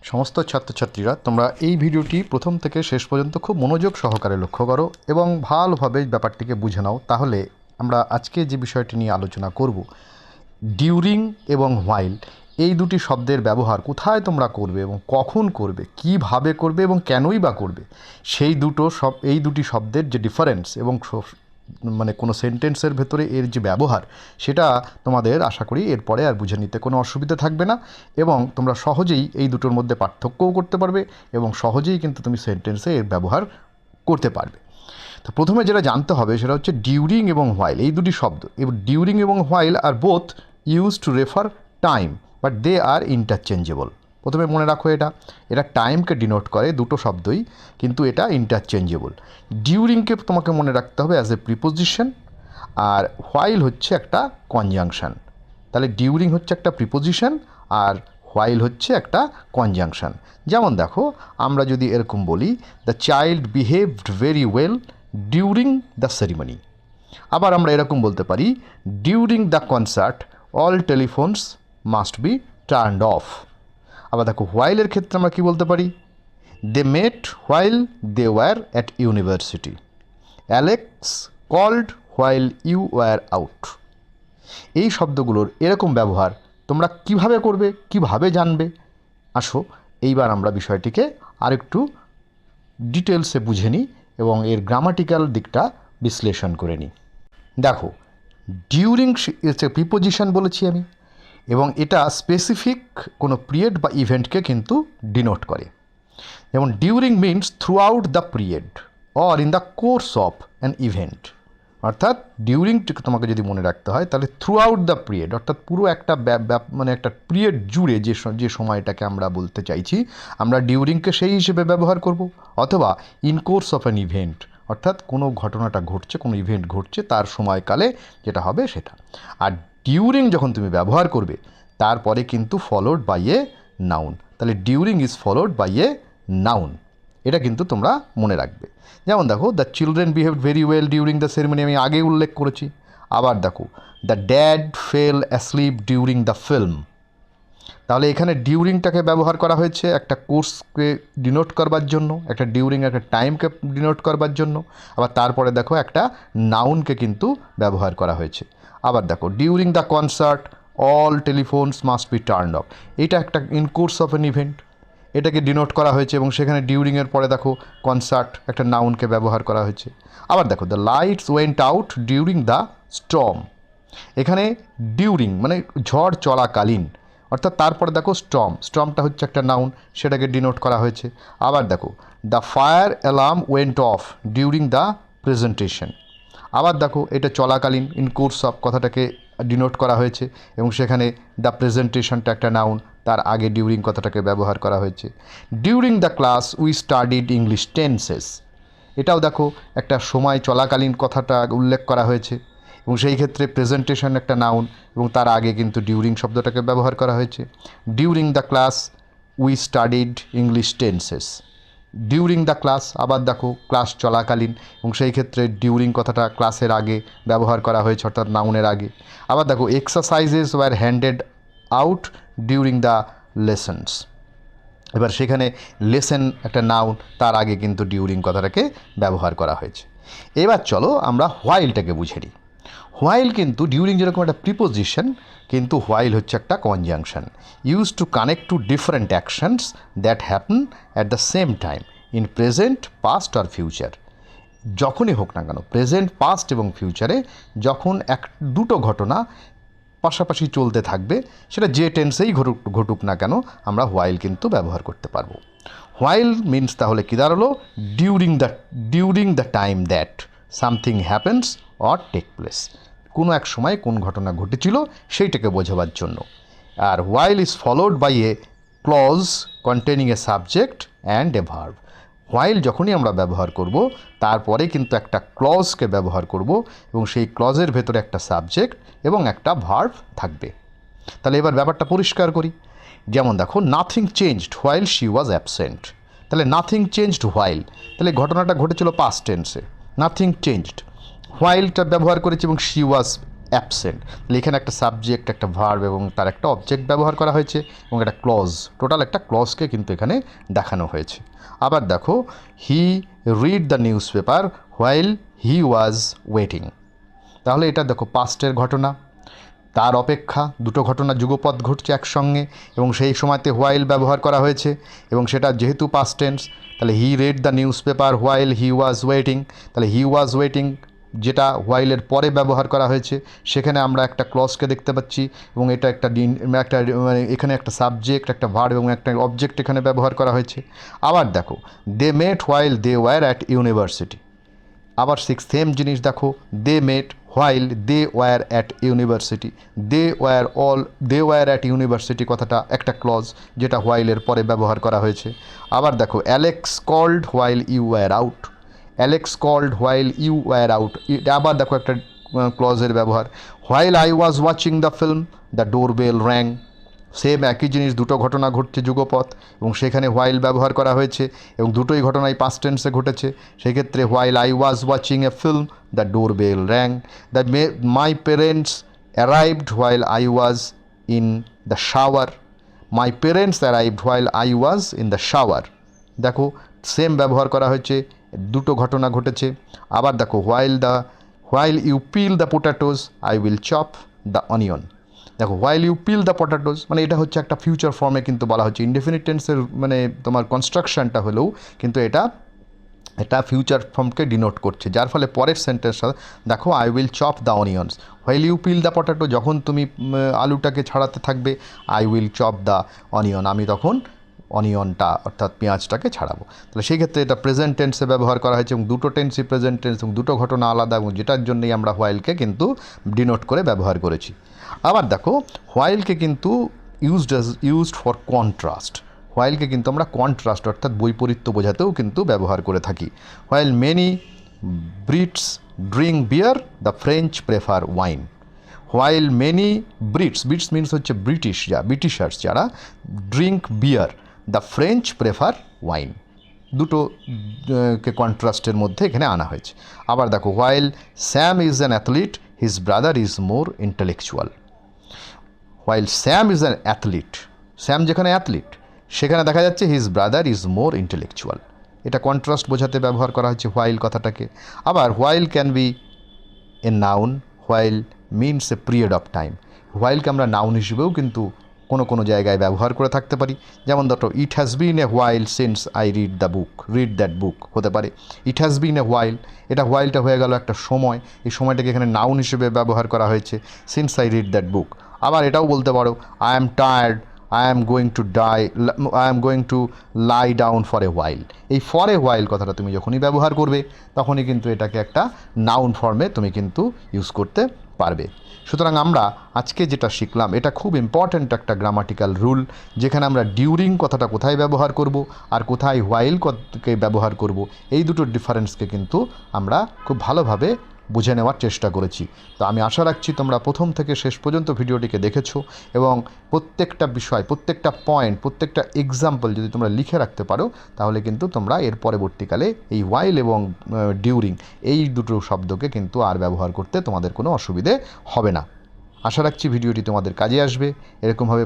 সমস্ত ছাত্রছাত্রীরা তোমরা এই ভিডিওটি প্রথম থেকে শেষ পর্যন্ত খুব মনোযোগ সহকারে লক্ষ্য করো এবং ভালোভাবে ব্যাপারটিকে বুঝে নাও। তাহলে আমরা আজকে যে বিষয়টি নিয়ে আলোচনা করব, ডিউরিং এবং হোয়াইল, এই দুটি শব্দের ব্যবহার কোথায় তোমরা করবে এবং কখন করবে, কিভাবে করবে এবং কেনই বা করবে, এই দুটি শব্দের যে ডিফারেন্স এবং মানে কোনো সেন্টেন্সের ভেতরে এর যে ব্যবহার, সেটা তোমাদের আশা করি এরপরে আর বুঝে নিতে কোনো অসুবিধা থাকবে না এবং তোমরা সহজেই এই দুটোর মধ্যে পার্থক্যও করতে পারবে এবং সহজেই কিন্তু তুমি সেন্টেন্সে এর ব্যবহার করতে পারবে। তো প্রথমে যেটা জানতে হবে সেটা হচ্ছে ডিউরিং এবং হোয়াইল, এই দুটি শব্দ। এবার ডিউরিং এবং হোয়াইল আর both use to refer time, but they are interchangeable. প্রথমে মনে রাখো, এটা টাইমকে ডিনোট করে, দুটো শব্দই, কিন্তু এটা ইন্টারচেঞ্জেবল। ডিউরিংকে তোমাকে মনে রাখতে হবে অ্যাজ এ প্রিপোজিশন, আর হোয়াইল হচ্ছে একটা কনজাংশন। তাহলে ডিউরিং হচ্ছে একটা প্রিপোজিশন আর হোয়াইল হচ্ছে একটা কনজাংশন। যেমন দেখো, আমরা যদি এরকম বলি, the child behaved very well during the ceremony. আবার আমরা এরকম বলতে পারি, during the concert all telephones must be turned off. আবার দেখো, হোয়াইলের ক্ষেত্রে আমরা কী বলতে পারি, they met while they were at university, Alex called while you were out. এই শব্দগুলোর এরকম ব্যবহার তোমরা কিভাবে করবে, কিভাবে জানবে? আসো এইবার আমরা বিষয়টিকে আরেকটু ডিটেলসে বুঝে নিই এবং এর গ্রামাটিক্যাল দিকটা বিশ্লেষণ করে নিই। দেখো, ডিউরিং হচ্ছে প্রিপোজিশন বলেছি আমি, এবং এটা স্পেসিফিক কোনো পিরিয়ড বা ইভেন্টকে কিন্তু ডিনোট করে। যেমন during means through out the period or in the course of an event. অর্থাৎ ডিউরিংটিকে তোমাকে যদি মনে রাখতে হয়, তাহলে থ্রু আউট দ্য পিরিয়ড, অর্থাৎ পুরো একটা মানে একটা পিরিয়ড জুড়ে যে সময়টাকে আমরা বলতে চাইছি, আমরা ডিউরিংকে সেই হিসেবে ব্যবহার করব। অথবা in course of an event, অর্থাৎ কোনো ঘটনাটা ঘটছে, কোনো ইভেন্ট ঘটছে, তার সময়কালে যেটা হবে সেটা। আর ডিউরিং যখন তুমি ব্যবহার করবে, তারপরে কিন্তু ফলোড বাই এ নাউন। তাহলে during is followed by a noun, এটা কিন্তু তোমরা মনে রাখবে। যেমন দেখো, the children behaved very well during the ceremony, আমি আগে উল্লেখ করেছি। আবার দেখো, the dad fell asleep during the film. তাহলে এখানে ডিউরিংটাকে ব্যবহার করা হয়েছে একটা কোর্সকে ডিনোট করবার জন্য, একটা ডিউরিং একটা টাইমকে ডিনোট করবার জন্য। আবার তারপরে দেখো, একটা নাউনকে কিন্তু ব্যবহার করা হয়েছে। আবার দেখো, during the concert all telephones must be turned off, এটা একটা in course of an event, এটাকে ডিনোট করা হয়েছে এবং সেখানে ডিউরিংয়ের পরে দেখো কনসার্ট একটা নাউনকে ব্যবহার করা হয়েছে। আবার দেখো, the lights went out during the storm, এখানে ডিউরিং মানে ঝড় চলাকালীন, অর্থাৎ তারপরে দেখো স্টর্মটা হচ্ছে একটা নাউন, সেটাকে ডিনোট করা হয়েছে। আবার দেখো, the fire alarm went of during the presentation. আবার দেখো, এটা চলাকালীন, ইন কোর্স অফ কথাটাকে ডিনোট করা হয়েছে এবং সেখানে দ্য প্রেজেন্টেশনটা একটা নাউন, তার আগে ডিউরিং কথাটাকে ব্যবহার করা হয়েছে। During the class we studied English tenses, এটাও দেখো একটা সময় চলাকালীন কথাটা উল্লেখ করা হয়েছে এবং সেই ক্ষেত্রে প্রেজেন্টেশন একটা নাউন এবং তার আগে কিন্তু ডিউরিং শব্দটাকে ব্যবহার করা হয়েছে। During the class we studied English tenses, during the class, আবার দেখো ক্লাস চলাকালীন এবং সেই ক্ষেত্রে ডিউরিং কথাটা ক্লাসের আগে ব্যবহার করা হয়েছে, অর্থাৎ নাউনের আগে। আবার দেখো, exercises were handed out during the lessons, এবার সেখানে লেসেন একটা নাউন, তার আগে কিন্তু ডিউরিং কথাটাকে ব্যবহার করা হয়েছে। এবার চলো আমরা হোয়াইলটাকে বুঝে নিই। হোয়াইল কিন্তু ডিউরিং যেরকম একটা প্রিপোজিশন, কিন্তু হোয়াইল হচ্ছে একটা conjunction use to connect two different actions that happen at the same time in present, past আর ফিউচার। যখনই হোক না কেন, প্রেজেন্ট, পাস্ট এবং ফিউচারে যখন দুটো ঘটনা পাশাপাশি চলতে থাকবে, সেটা যে টেন্সেই ঘটুক না কেন, আমরা হোয়াইল কিন্তু ব্যবহার করতে পারবো। হোয়াইল মিনস তাহলে কী দাঁড়ালো, during the time that something happens or take place, কোনো এক সময় কোন ঘটনা ঘটেছিল সেইটাকে বোঝাবার জন্য। আর while is followed by a clause containing a subject and a verb. While যখনই আমরা ব্যবহার করব, তারপরে কিন্তু একটা ক্লজকে ব্যবহার করব এবং সেই ক্লজের ভেতরে একটা সাবজেক্ট এবং একটা ভার্ব থাকবে। তাহলে এবার ব্যাপারটা পরিষ্কার করি। যেমন দেখো, nothing changed while she was absent. তাহলে নাথিং চেঞ্জড হোয়াইল, তাহলে ঘটনাটা ঘটেছিল পাস্ট টেন্সে, নাথিং চেঞ্জড। হোয়াইলটা ব্যবহার করেছি এবং শি ওয়াজ অ্যাবসেন্ট। তাহলে এখানে একটা সাবজেক্ট, একটা ভার্ব এবং তার একটা অবজেক্ট ব্যবহার করা হয়েছে এবং একটা ক্লজ, টোটাল একটা ক্লজকে কিন্তু এখানে দেখানো হয়েছে। আবার দেখো, he read the newspaper while he was waiting. তাহলে এটা দেখো পাস্টের ঘটনা, তার অপেক্ষা, দুটো ঘটনা যুগপৎ ঘটছে একসঙ্গে এবং সেই সময়তে হোয়াইল ব্যবহার করা হয়েছে এবং সেটা যেহেতু পাস্ট টেন্স, তাহলে he read the newspaper while he was waiting. তাহলে হি ওয়াজ ওয়েটিং যেটা হোয়াইলের পরে ব্যবহার করা হয়েছে, সেখানে আমরা একটা ক্লজকে দেখতে পাচ্ছি এবং এটা একটা মানে এখানে একটা সাবজেক্ট, একটা ভার্ব এবং একটা অবজেক্ট এখানে ব্যবহার করা হয়েছে। আবার দেখো, they met while they were at university. আবার সেম জিনিস দেখো, they met while they were at university. They were at university কথাটা একটা ক্লজ যেটা হোয়াইলের পরে ব্যবহার করা হয়েছে। আবার দেখো, Alex called while you were out. Alex called while you were out, আবার দেখো একটা ক্লজের ব্যবহার। While I was watching the film the door bell rang. Same একই জিনিস, দুটো ঘটনা ঘটছে যুগপৎ এবং সেখানে হোয়াইল ব্যবহার করা হয়েছে এবং দুটোই ঘটনাই পাস্ট টেন্সে ঘটেছে। সেক্ষেত্রে while I was watching a film the door bell rang. My parents arrived while I was in the shower. My parents arrived while I was in the shower. দেখো সেম ব্যবহার করা হয়েছে, দুটো ঘটনা ঘটেছে। আবার দেখো, while you peel the potatoes I will chop the onion. দেখো, while you peel the potatoes মানে এটা হচ্ছে একটা ফিউচার ফর্মে কিন্তু বলা হচ্ছে, ইনডেফিনিট টেন্সের মানে তোমার কনস্ট্রাকশনটা হলেও কিন্তু এটা ফিউচার ফর্মকে ডিনোট করছে, যার ফলে পরের সেন্টেন্সটা দেখো, I will chop the onions. While you peel the potato, যখন তুমি আলুটাকে ছাড়াতে থাকবে, I will chop the onion, আমি তখন অনিয়নটা অর্থাৎ পেঁয়াজটাকে ছাড়াবো। তাহলে সেই ক্ষেত্রে এটা প্রেজেন্ট টেন্সে ব্যবহার করা হয়েছে এবং দুটো টেন্সই প্রেজেন্ট টেন্স এবং দুটো ঘটনা আলাদা এবং যেটার জন্যই আমরা হোয়াইলকে কিন্তু ডিনোট করে ব্যবহার করেছি। আবার দেখো, হোয়াইলকে কিন্তু ইউজড ফর কন্ট্রাস্ট। হোয়াইলকে কিন্তু আমরা কন্ট্রাস্ট অর্থাৎ বৈপরীত্য বোঝাতেও কিন্তু ব্যবহার করে থাকি। While many Brits drink bear the French prefer wine. While many Brits means হচ্ছে ব্রিটিশার্স যারা, drink bear the French prefer wine, দুটোকে কন্ট্রাস্টের মধ্যে এখানে আনা হয়েছে। আবার দেখো, while Sam is an athlete his brother is more intellectual. While Sam is an athlete, Sam যেখানে অ্যাথলিট সেখানে দেখা যাচ্ছে his brother is more intellectual, এটা কন্ট্রাস্ট বোঝাতে ব্যবহার করা হচ্ছে হোয়াইল কথাটাকে। আবার while can be a noun while means a period of time. হোয়াইলকে আমরা নাউন হিসেবেও কিন্তু কোনো জায়গায় ব্যবহার করে থাকতে পারি, যেমন ধরো, it has been a while since I read that বুক হতে পারে। It has been a while, এটা হোয়াইলটা হয়ে গেল একটা সময়, এই সময়টাকে এখানে নাউন হিসেবে ব্যবহার করা হয়েছে, সিন্স আই রিড দ্যাট বুক। আবার এটাও বলতে পারো, I am tired I am going to lie down for a while. এই ফর এ হোয়াইল কথাটা তুমি যখনই ব্যবহার করবে তখনই কিন্তু এটাকে একটা নাউন ফর্মে তুমি কিন্তু ইউজ করতে পারবে। সুতরাং আমরা আজকে যেটা শিখলাম এটা খুব ইম্পর্ট্যান্ট একটা গ্রামাটিক্যাল রুল, যেখানে আমরা ডিউরিং কথাটা কোথায় ব্যবহার করব আর কোথায় হোয়াইলকে ব্যবহার করব, এই দুটোর ডিফারেন্সকে কিন্তু আমরা খুব ভালোভাবে বুঝে নেওয়ার চেষ্টা করেছি। তো আমি আশা রাখছি তোমরা প্রথম থেকে শেষ পর্যন্ত ভিডিওটিকে দেখেছো এবং প্রত্যেকটা বিষয়, প্রত্যেকটা পয়েন্ট, প্রত্যেকটা এক্সাম্পল যদি তোমরা লিখে রাখতে পারো তাহলে কিন্তু তোমরা এর পরবর্তীকালে এই হোয়াইল এবং ডিউরিং এই দুটো শব্দকে কিন্তু আর ব্যবহার করতে তোমাদের কোনো অসুবিধে হবে না। আশা রাখছি ভিডিওটি তোমাদের কাজে আসবে। এরকমভাবে